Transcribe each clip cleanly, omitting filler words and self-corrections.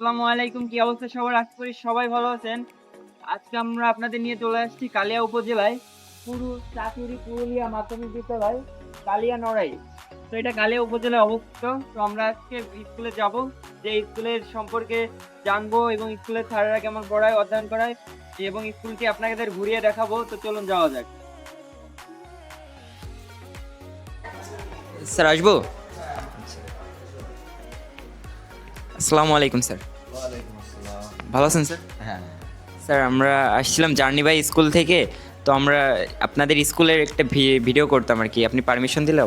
আসসালামু আলাইকুম। কি অবস্থা সবার? আশা করি সবাই ভালো আছেন। আজকে আমরা আপনাদের নিয়ে চলে আসছি কালিয়া উপজেলায় চাতুরী পুরুলিয়া মাধ্যমিক বিদ্যালয় কালিয়া নড়াই। তো এটা কালিয়া উপজেলায় অবস্থিত। তো আমরা আজকে স্কুলে যাব, যে স্কুলের সম্পর্কে জানবো এবং স্কুলের স্যারেরা কেমন পড়ায়, অধ্যয়ন করায় এবং স্কুলটি আপনাদের ঘুরিয়ে দেখাবো। তো চলুন যাওয়া যাক। স্যার আসবো। আসসালামু আলাইকুম স্যার। ওয়ালাইকুম আসসালাম। ভালো আছেন স্যার? হ্যাঁ, স্যার আমরা আসছিলাম জার্নি বাই স্কুল থেকে। তো আমরা আপনাদের স্কুলের একটা ভিডিও করতাম আর কি, আপনি পারমিশন দিলে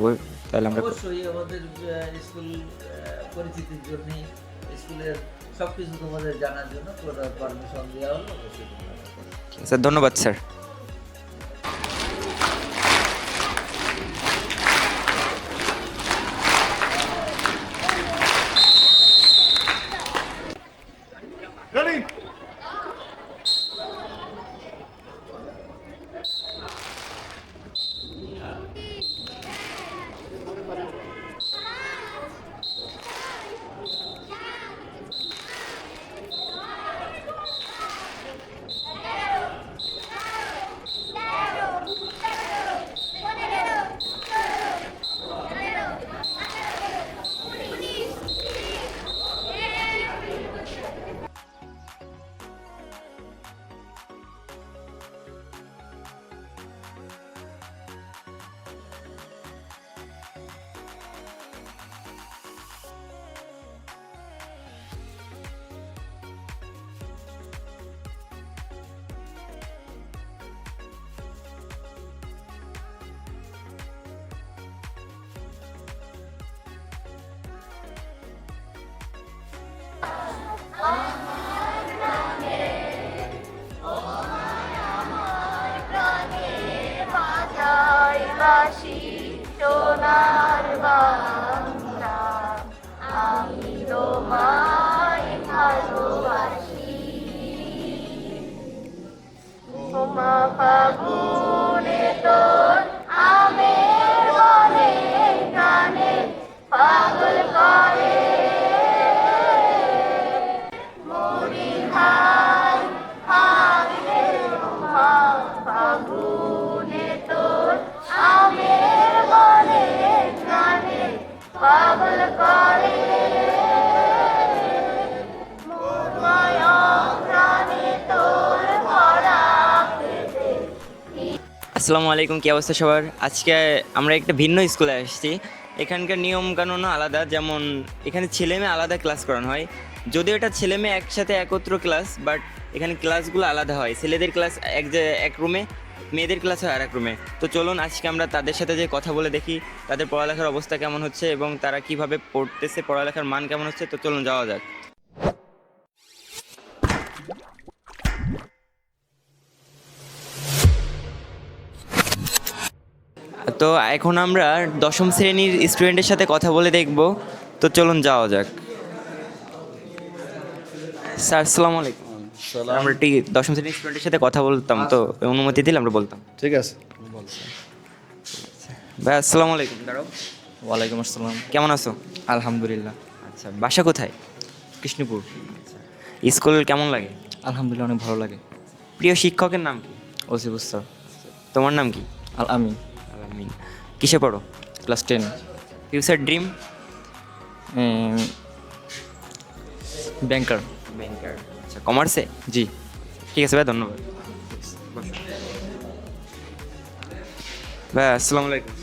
তাহলে আমরা অবশ্যই আমাদের স্কুল পরিচিতির জন্য স্কুলের সব কিছু তোমাদের জানার জন্য পারমিশন দেওয়া হলো, অবশ্যই তোমরা করো। স্যার ধন্যবাদ স্যার। বাঁশি সোনার বাংলা, আমি তোমায় ভালোবাসি। তোমা ফাগুনে তোর আমের বনে গানে পাগল করে মরি হাই হাই ফাগুনে তোর আমের বনে গানে পাগল করে মায়া প্রাণে তোর ভরা পেতে। আসসালামু আলাইকুম, কি অবস্থা সবার? আজকে আমরা একটা ভিন্ন স্কুলে আসছি। এখানকার নিয়ম কানুনও আলাদা, যেমন এখানে ছেলে মেয়ে আলাদা ক্লাস করানো হয়। যদিও এটা ছেলে মেয়ে একসাথে একত্র ক্লাস, বাট এখানে ক্লাসগুলো আলাদা হয়। ছেলেদের ক্লাস এক রুমে, মেয়েদের ক্লাস হয় আর এক রুমে। তো চলুন আজকে আমরা তাদের সাথে যে কথা বলে দেখি তাদের পড়ালেখার অবস্থা কেমন হচ্ছে এবং তারা কিভাবে পড়তেছে, পড়ালেখার মান কেমন হচ্ছে। তো চলুন যাওয়া যাক। তো এখন আমরা দশম শ্রেণীর স্টুডেন্টের সাথে কথা বলে দেখব। তো চলুন যাওয়া যাক। স্যার আসসালামু আলাইকুম। আমরা ঠিক দশম শ্রেণীর স্টুডেন্টের সাথে কথা বলতাম, তো অনুমতি দিলে আমরা বলতাম। ঠিক আছে। ভাই আসসালামু আলাইকুম। দাঁড়াও। ওয়ালাইকুম আসসালাম। কেমন আছো? আলহামদুলিল্লাহ। আচ্ছা, বাসা কোথায়? কৃষ্ণপুর। স্কুল কেমন লাগে? আলহামদুলিল্লাহ, অনেক ভালো লাগে। প্রিয় শিক্ষকের নাম কি? ওসিবুস স্যার। তোমার নাম কি? আল আমিন। আলামিন। কিসে পড়ো? Class 10। Future dream? Banker. Banker. আচ্ছা, কমার্সে? জি। ঠিক আছে ভাই, ধন্যবাদ। ভাই আসসালামু আলাইকুম।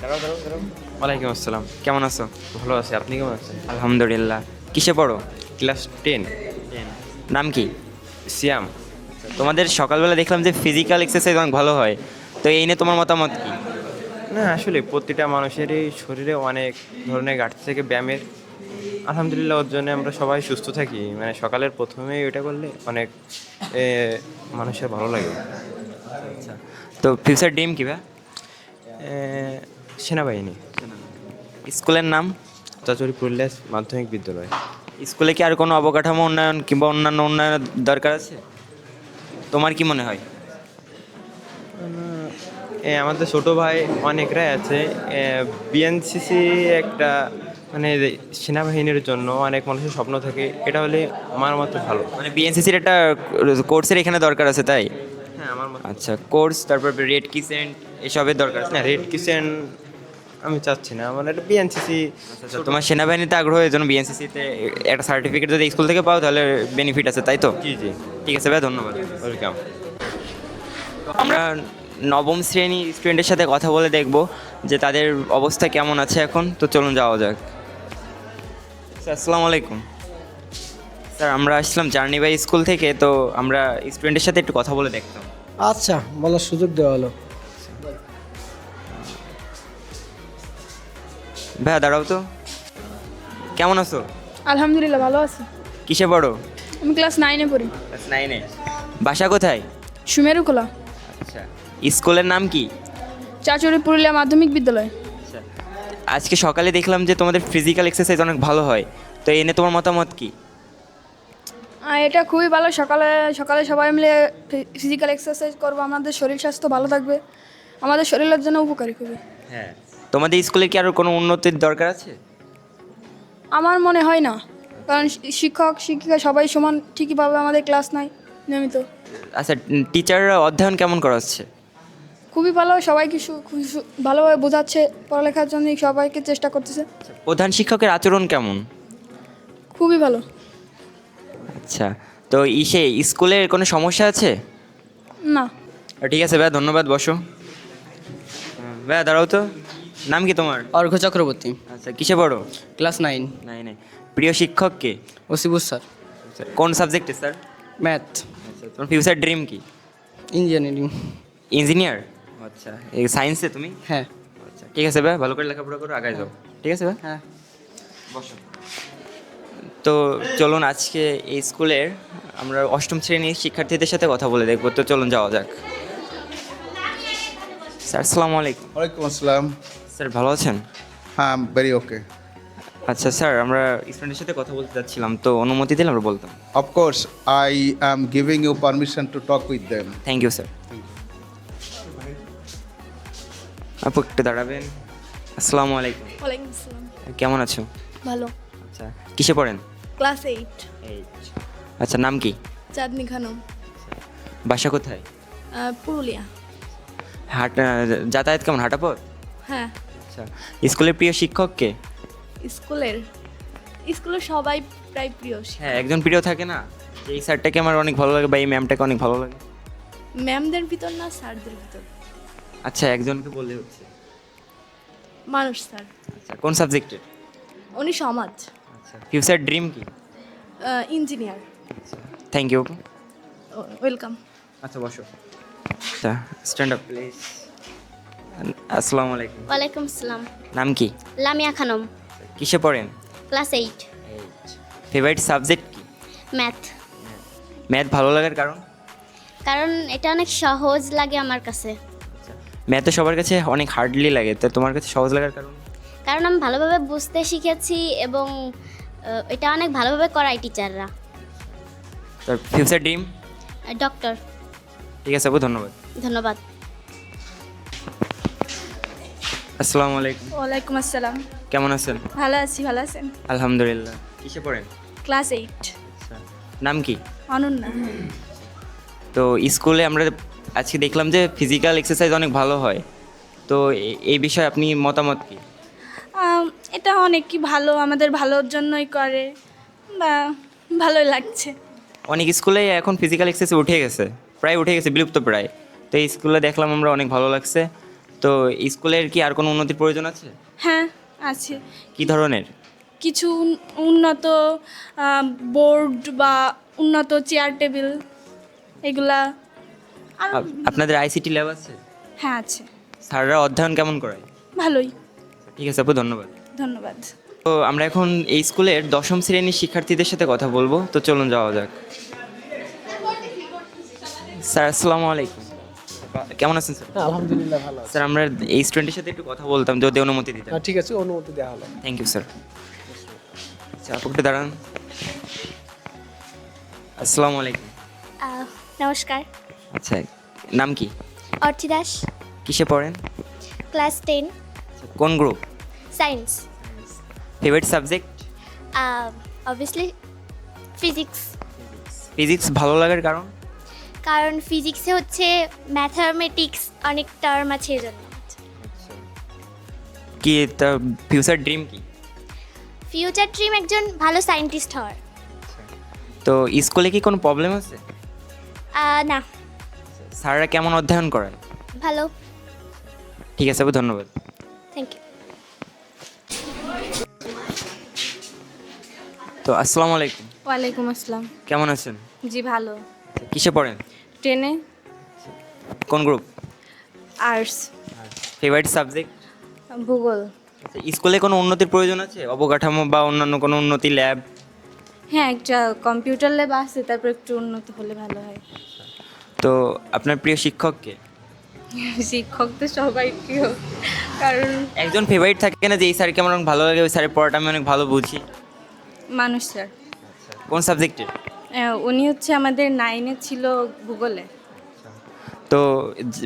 দাঁড়াও দাঁড়াও দাঁড়াও। ওয়ালাইকুম আসসালাম। কেমন আছো? ভালো আছি, আপনি কেমন আছেন? আলহামদুলিল্লাহ। কিসে পড়ো? ক্লাস 10। নাম কি? সিয়াম। তোমাদের সকালবেলা দেখলাম যে ফিজিক্যাল এক্সারসাইজ অনেক ভালো হয়, তো এই নিয়ে তোমার মতামত কি? না, আসলে প্রতিটা মানুষেরই শরীরে অনেক ধরনের ঘাটতি থেকে ব্যায়ামের, আলহামদুলিল্লাহ ওর জন্য আমরা সবাই সুস্থ থাকি। মানে সকালের প্রথমেই ওইটা করলে অনেক মানুষের ভালো লাগে। তো ফিউচার ড্রিম কি ভাই? এ, সেনাবাহিনী। স্কুলের নাম? চাচুরি পুরুলিয়া মাধ্যমিক বিদ্যালয়। স্কুলে কি আর কোনো অবকাঠামো উন্নয়ন কিংবা অন্যান্য উন্নয়নের দরকার আছে? তোমার কি মনে হয়? আমাদের ছোট ভাই অনেকরাই আছে। বিএনসিসি একটা মানে সেনাবাহিনীর জন্য অনেক মানুষের স্বপ্ন থাকে, এটা হলে আমার মতো ভালো। মানে বিএনসিসির একটা কোর্সের এখানে দরকার আছে তাই? হ্যাঁ আমার মতো। আচ্ছা, কোর্স, তারপর রেড কিসেন্ট এসবের দরকার আছে। না, রেড কিচেন আমি চাচ্ছি না, আমার একটা বিএনসিসি। আচ্ছা, তোমার সেনাবাহিনীতে আগ্রহ, এই জন্য বিএনসিসিতে একটা সার্টিফিকেট যদি স্কুল থেকে পাও তাহলে বেনিফিট আছে, তাই তো? জি জি, ঠিক আছে ভাই, ধন্যবাদ। ওয়েলকাম। আমরা নবম শ্রেণী স্টুডেন্টের সাথে কথা বলে দেখব যে তাদের অবস্থা কেমন আছে এখন। তো চলুন যাওয়া যাক। স্যার আসসালামু আলাইকুম। স্যার আমরা আসলাম জার্নি বাই স্কুল থেকে, তো আমরা স্টুডেন্টের সাথে একটু কথা বলে দেখতাম। আচ্ছা, বলার সুযোগ দেওয়া হলো। ভাইয়া দাঁড়াও তো, কেমন আছো? আলহামদুলিল্লাহ ভালো আছি। কিসে পড়ো? আমি ক্লাস 9-এ পড়ি। ক্লাস 9-এ। বাসা কোথায়? সুমেরুকলা, আচ্ছা, স্কুলের নাম কি? চাচুরি পুরুলিয়া মাধ্যমিক বিদ্যালয়। আচ্ছা, আজকে সকালে দেখলাম যে তোমাদের ফিজিক্যাল এক্সারসাইজ অনেক ভালো হয়, তো এনে তোমার মতামত কি? এটা খুবই ভালো। সকালে সকালে সবাই মিলে ফিজিক্যাল এক্সারসাইজ করবো, আমাদের শরীর স্বাস্থ্য ভালো থাকবে, আমাদের শরীরের জন্য উপকারী খুবই। হ্যাঁ, তোমাদের স্কুলে কি আরও কোনো উন্নতির দরকার আছে? আমার মনে হয় না, কারণ শিক্ষক শিক্ষিকা সবাই সমান ঠিকইভাবে আমাদের ক্লাস নেয় নিয়মিত। আচ্ছা, টিচাররা অধ্যয়ন কেমন করাচ্ছে? খুবই ভালো, সবাইকে ভালোভাবে বোঝাচ্ছে, পড়ালেখার জন্য সবাইকে চেষ্টা করতেছে। প্রধান শিক্ষকের আচরণ কেমন? খুবই ভালো। আচ্ছা, তো স্কুলের কোনো সমস্যা আছে? না। ঠিক আছে ভাইয়া, ধন্যবাদ, বসো। ভাইয়া দাঁড়াও তো, নাম কি তোমার? অর্ঘ্য চক্রবর্তী, আচ্ছা, কিসে পড়ো? ক্লাস 9। 9-এ। প্রিয় শিক্ষক কে? ওসিবুস স্যার। আচ্ছা, কোন সাবজেক্টে স্যার? ম্যাথ। আচ্ছা, তোমার ফিউচার ড্রিম কি? ইঞ্জিনিয়ারিং। ইঞ্জিনিয়ার? আচ্ছা, এই সায়েন্সে তুমি? হ্যাঁ। আচ্ছা, ঠিক আছে ভাই, ভালো করে লেখাপড়া করো, আগায় যাও। ঠিক আছে ভাই, হ্যাঁ। বসো। তো চলুন আজকে এই স্কুলের আমরা অষ্টম শ্রেণীর শিক্ষার্থীদের সাথে কথা বলে দেখবো। তো চলুন যাওয়া যাক। স্যার আসসালামু আলাইকুম। ওয়ালাইকুম আসসালাম। স্যার ভালো আছেন? হ্যাঁ, ভেরি ওকে। আচ্ছা স্যার, আমরা স্টুডেন্টের সাথে কথা বলতে চাচ্ছিলাম, তো অনুমতি দিলে আমরা বলতাম। Of course I am giving you permission to talk with them. Thank you sir. আপু একটু দাঁড়াবেন। আসসালামু আলাইকুম। ওয়ালাইকুম আসসালাম। কেমন আছো? ভালো। আচ্ছা, কিসে পড়েন? ক্লাস 8। আচ্ছা, নাম কি? চাঁদনি খানম, বাসা কোথায়? পুরুলিয়া। যাতায়াত কেমন, হাঁটা পথ? হ্যাঁ। আচ্ছা, স্কুলের প্রিয় শিক্ষক কে? স্কুলের সবাই প্রায় প্রিয়। হ্যাঁ, একজন প্রিয় থাকে না, যে এই স্যারটাকে আমার অনেক ভালো লাগে বা এই ম্যামটাকে অনেক ভালো লাগে। ম্যামদের ভিতর না, স্যারদের ভিতর। আচ্ছা, একজনকে বললে হচ্ছে। মানুষ স্যার। আচ্ছা, কোন সাবজেক্টের? উনি সমাজ। আচ্ছা, ফিউচার ড্রিম কি? ইঞ্জিনিয়ার। Thank you. ওয়েলকাম। আচ্ছা, বসো। আচ্ছা, স্ট্যান্ড আপ প্লিজ। আসসালামু আলাইকুম। ওয়ালাইকুম আসসালাম। নাম কি? লামিয়া খানম, কিসে পড়েন? ক্লাস 8। ফেভারিট সাবজেক্ট কি? ম্যাথ। ম্যাথ ভালো লাগার কারণ? কারণ এটা অনেক সহজ লাগে আমার কাছে। ম্যাথ তো সবার কাছে অনেক হার্ডলি লাগে, তো তোমার কাছে সহজ লাগার কারণ? কারণ আমি ভালোভাবে বুঝতে শিখেছি এবং এটা অনেক ভালোভাবে করায় টিচাররা। তার ফিউচার ড্রিম? ডক্টর। ঠিক আছে আপু, ধন্যবাদ। ধন্যবাদ। আসসালামু আলাইকুম। ওয়ালাইকুম আসসালাম। কেমন আছেন? ভালো আছি, ভালো আছেন? আলহামদুলিল্লাহ। কিসে পড়েন? ক্লাস 8। আচ্ছা, নাম কি? অনন্যা। তো স্কুলে আমরা আজকে দেখলাম যে ফিজিক্যাল এক্সারসাইজ অনেক ভালো হয়, তো এই বিষয়ে আপনি মতামত কি? এটা অনেকই ভালো, আমাদের ভালোর জন্যই করে, বা ভালোই লাগছে। অনেক স্কুলে এখন ফিজিক্যাল এক্সারসাইজ উঠে গেছে, প্রায় উঠে গেছে, বিলুপ্ত প্রায়। তো এই স্কুলে দেখলাম আমরা, অনেক ভালো লাগছে। তো স্কুলের কি আর কোনো উন্নতির প্রয়োজন আছে? হ্যাঁ আছে। কি ধরনের? কিছু উন্নত বোর্ড বা উন্নত চেয়ার টেবিল এগুলা। আর আপনাদের আইসিটি ল্যাব আছে? হ্যাঁ আছে। স্যাররা অধ্যয়ন কেমন করায়? ভালোই। ঠিক আছে আপু, ধন্যবাদ। ধন্যবাদ। তো আমরা এখন এই স্কুলের দশম শ্রেণীর শিক্ষার্থীদের সাথে কথা বলবো, তো চলুন যাওয়া যাক। স্যার আসসালামু আলাইকুম। কেমন আছেন স্যার? আলহামদুলিল্লাহ ভালো আছি। স্যার আমরা এই স্টুডেন্টের সাথে একটু কথা বলতাম, যদি অনুমতি দিতেন। ঠিক আছে, অনুমতি দেওয়া হলো। Thank you sir. আচ্ছা, আপু একটু দাঁড়ান। আসসালামু আলাইকুম। নমস্কার। আচ্ছা, নাম কি? অর্চি দাস, কিসে পড়েন? ক্লাস 10, কোন group? Science. Favourite subject? Obviously physics, physics ভালো লাগার কারণ? কারণ ফিজিক্সে হচ্ছে ম্যাথামেটিক্স অনেক টার্ম আছে এজন্য। কি তা ফিউচার ড্রিম কি? ফিউচার ড্রিম একজন ভালো সায়েন্টিস্ট হওয়ার। তো স্কুলে কি কোনো প্রবলেম আছে? না, স্যাররা কেমন অধ্যয়ন করেন? ভালো। ঠিক আছে আপু, ধন্যবাদ। Thank you. তো আসসালামু আলাইকুম, ওয়ালাইকুম আসসালাম। কেমন আছেন? জি ভালো। কিসে পড়েন? 10-এ কোন গ্রুপ? Arts, favourite subject? ভূগোল। স্কুলে কোনো উন্নতির প্রয়োজন আছে, অবকাঠামো বা অন্যান্য কোনো উন্নতি, ল্যাব? হ্যাঁ, একটা কম্পিউটার ল্যাব আছে, তারপর একটু উন্নত হলে ভালো হয়। তো আপনার প্রিয় শিক্ষক কে? শিক্ষক তো সবাই প্রিয়, কারণ একজন ফেভারিট থাকে না যে এই স্যারকে আমার অনেক ভালো লাগে, ওই স্যারের পড়াটা আমি অনেক ভালো বুঝি? মানুষ স্যার। কোন সাবজেক্টে? উনি হচ্ছে আমাদের 9-এ ছিল ভূগোলে। তো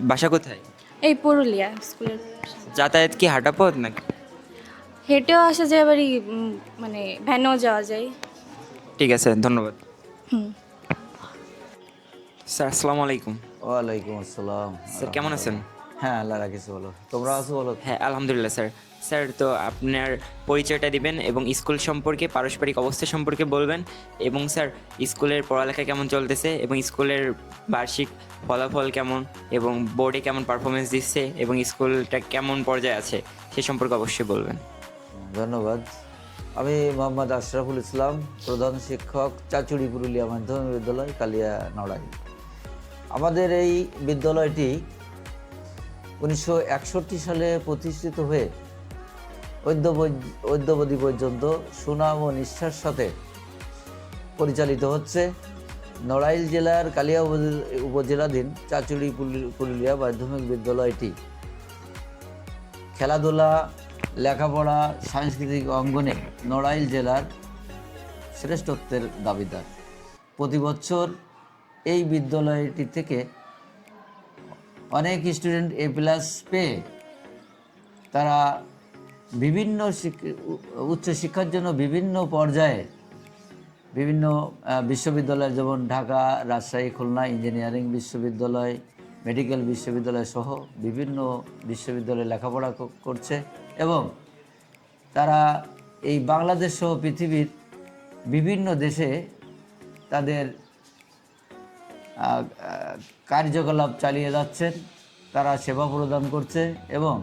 বাসা কোথায়? এই পুরুলিয়া স্কুলের। যাতায়াত কি হাঁটা পথ নাকি? হেঁটেও আসা যায়, আবার মানে ভ্যানেও যাওয়া যায়। ঠিক আছে, ধন্যবাদ। হুম। স্যার আসসালামু আলাইকুম। ওয়ালাইকুম আসসালাম। স্যার কেমন আছেন? হ্যাঁ, আল্লাহ রাখিস, বলো তোমরা আছো বলো। হ্যাঁ আলহামদুলিল্লাহ স্যার। স্যার তো আপনার পরিচয়টা দিবেন এবং স্কুল সম্পর্কে, পারস্পরিক অবস্থা সম্পর্কে বলবেন, এবং স্যার স্কুলের পড়ালেখা কেমন চলতেছে এবং স্কুলের বার্ষিক ফলাফল কেমন এবং বোর্ডে কেমন পারফরমেন্স দিচ্ছে এবং স্কুলটা কেমন পর্যায়ে আছে সে সম্পর্কে অবশ্যই বলবেন। ধন্যবাদ। আমি মোহাম্মদ আশরাফুল ইসলাম, প্রধান শিক্ষক, চাচুড়ি পুরুলিয়া মাধ্যমিক বিদ্যালয়, কালিয়া নড়াই। আমাদের এই বিদ্যালয়টি 1961 সালে প্রতিষ্ঠিত হয়ে অদ্যাবধি পর্যন্ত সুনাম ও নিষ্ঠার সাথে পরিচালিত হচ্ছে। নড়াইল জেলার কালিয়া উপজেলাধীন চাচুড়ি পুরুলিয়া মাধ্যমিক বিদ্যালয়টি খেলাধুলা, লেখাপড়া, সাংস্কৃতিক অঙ্গনে নড়াইল জেলার শ্রেষ্ঠত্বের দাবিদার। প্রতি বছর এই বিদ্যালয়টি থেকে অনেক স্টুডেন্ট A+ পেয়ে তারা বিভিন্ন উচ্চশিক্ষার জন্য বিভিন্ন পর্যায়ে বিভিন্ন বিশ্ববিদ্যালয়, যেমন ঢাকা, রাজশাহী, খুলনা ইঞ্জিনিয়ারিং বিশ্ববিদ্যালয়, মেডিকেল বিশ্ববিদ্যালয় সহ বিভিন্ন বিশ্ববিদ্যালয়ে লেখাপড়া করছে এবং তারা এই বাংলাদেশ সহ পৃথিবীর বিভিন্ন দেশে তাদের কার্যকলাপ চালিয়ে যাচ্ছেন। তারা সেবা প্রদান করছে এবং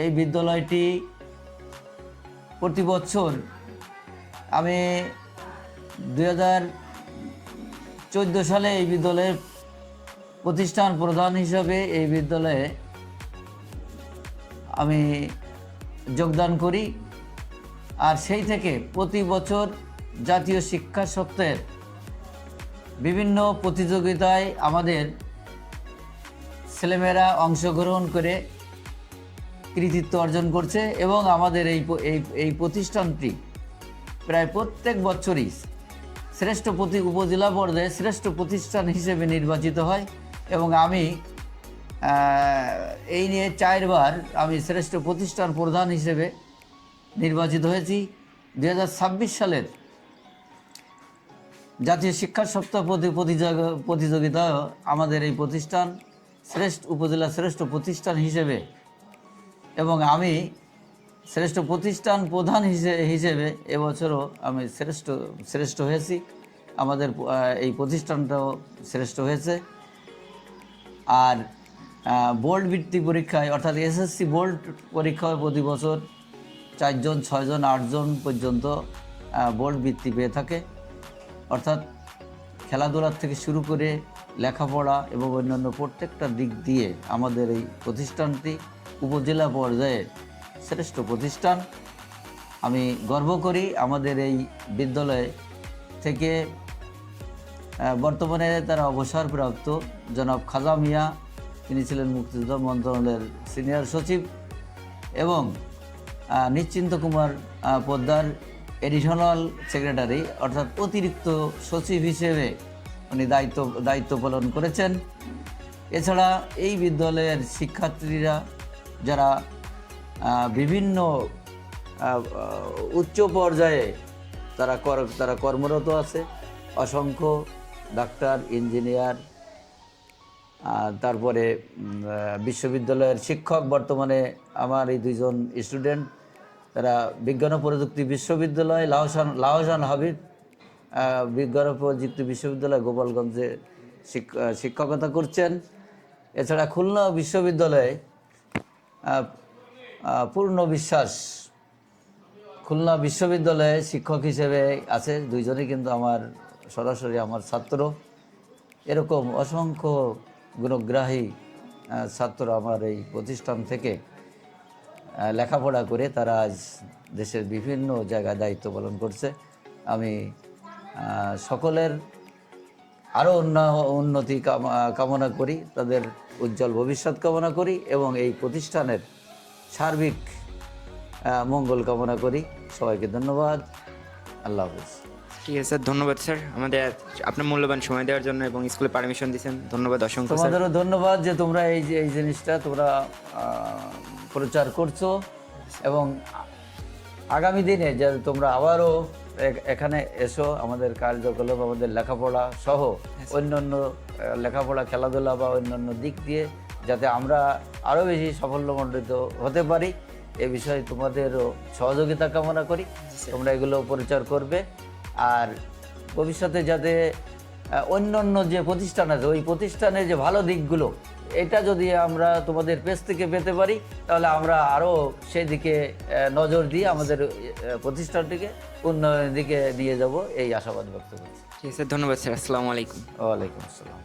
এই বিদ্যালয়টি প্রতি বছর, আমি 2014 সালে এই বিদ্যালয়ের প্রতিষ্ঠান প্রধান হিসাবে এই বিদ্যালয়ে আমি যোগদান করি। আর সেই থেকে প্রতি বছর জাতীয় শিক্ষা সপ্তাহের বিভিন্ন প্রতিযোগিতায় আমাদের ছেলেমেয়েরা অংশগ্রহণ করে কৃতিত্ব অর্জন করছে এবং আমাদের এই প্রতিষ্ঠানটি প্রায় প্রত্যেক বছরই শ্রেষ্ঠ উপজেলা পর্যায়ে শ্রেষ্ঠ প্রতিষ্ঠান হিসেবে নির্বাচিত হয় এবং আমি এই নিয়ে 4 বার আমি শ্রেষ্ঠ প্রতিষ্ঠান প্রধান হিসেবে নির্বাচিত হয়েছি। 2026 সালের জাতীয় শিক্ষা সপ্তাহ প্রতিযোগিতায় আমাদের এই প্রতিষ্ঠান উপজেলা শ্রেষ্ঠ প্রতিষ্ঠান হিসেবে এবং আমি শ্রেষ্ঠ প্রতিষ্ঠান প্রধান হিসেবে এবছরও আমি শ্রেষ্ঠ হয়েছি। আমাদের এই প্রতিষ্ঠানটাও শ্রেষ্ঠ হয়েছে। আর বোর্ড ভিত্তিক পরীক্ষায় অর্থাৎ SSC বোর্ড পরীক্ষায় প্রতি বছর 4 জন, 6 জন, 8 জন পর্যন্ত বোর্ড বৃত্তি পেয়ে থাকে। অর্থাৎ খেলাধুলার থেকে শুরু করে লেখাপড়া এবং অন্যান্য প্রত্যেকটা দিক দিয়ে আমাদের এই প্রতিষ্ঠানটি উপজেলা পর্যায়ে শ্রেষ্ঠ প্রতিষ্ঠান। আমি গর্ব করি আমাদের এই বিদ্যালয় থেকে বর্তমানে তারা অবসরপ্রাপ্ত জনাব খাজা মিয়া, তিনি ছিলেন মুক্তিযোদ্ধা মন্ত্রণালয়ের সিনিয়র সচিব, এবং নিশ্চিন্ত কুমার পোদ্দার এডিশনাল সেক্রেটারি অর্থাৎ অতিরিক্ত সচিব হিসেবে উনি দায়িত্ব পালন করেছেন। এছাড়া এই বিদ্যালয়ের শিক্ষার্থীরা যারা বিভিন্ন উচ্চ পর্যায়ে তারা কর্মরত আছে। অসংখ্য ডাক্তার, ইঞ্জিনিয়ার, তারপরে বিশ্ববিদ্যালয়ের শিক্ষক। বর্তমানে আমার এই দুইজন স্টুডেন্ট, তারা বিজ্ঞান ও প্রযুক্তি বিশ্ববিদ্যালয় লাহসান হাবিব বিজ্ঞান ও প্রযুক্তি বিশ্ববিদ্যালয় গোপালগঞ্জে শিক্ষকতা করছেন। এছাড়া খুলনা বিশ্ববিদ্যালয়ে পূর্ণ বিশ্বাস খুলনা বিশ্ববিদ্যালয়ে শিক্ষক হিসেবে আছে। দুইজনই কিন্তু আমার সরাসরি আমার ছাত্র। এরকম অসংখ্য গুণগ্রাহী ছাত্র আমার এই প্রতিষ্ঠান থেকে লেখাপড়া করে তারা আজ দেশের বিভিন্ন জায়গায় দায়িত্ব পালন করছে। আমি সকলের আরও উন্নতি কামনা করি, তাদের উজ্জ্বল ভবিষ্যৎ কামনা করি এবং এই প্রতিষ্ঠানের সার্বিক মঙ্গল কামনা করি। সবাইকে ধন্যবাদ। আল্লাহ হাফেজ। ঠিক আছে স্যার, ধন্যবাদ স্যার আমাদের আপনার মূল্যবান সময় দেওয়ার জন্য এবং স্কুলে পারমিশন দিয়েছেন। ধন্যবাদ অসংখ্য স্যার। তোমাদেরও ধন্যবাদ যে তোমরা এই জিনিসটা তোমরা প্রচার করছো এবং আগামী দিনে যে তোমরা আবারও এখানে এসো, আমাদের কার্যকলাপ, আমাদের লেখাপড়া সহ অন্যান্য লেখাপড়া, খেলাধুলা বা অন্যান্য দিক দিয়ে যাতে আমরা আরও বেশি সাফল্যমণ্ডিত হতে পারি, এ বিষয়ে তোমাদেরও সহযোগিতা কামনা করি। তোমরা এগুলো প্রচার করবে আর ভবিষ্যতে যাতে অন্যান্য যে প্রতিষ্ঠান আছে ওই প্রতিষ্ঠানের যে ভালো দিকগুলো এটা যদি আমরা তোমাদের পেজ থেকে পেতে পারি তাহলে আমরা আরও সেদিকে নজর দিয়ে আমাদের প্রতিষ্ঠানটিকে উন্নয়নের দিকে নিয়ে যাব, এই আশাবাদ ব্যক্ত করছি। ঠিক আছে, ধন্যবাদ স্যার। আসসালামু আলাইকুম। ওয়ালাইকুম আসসালাম।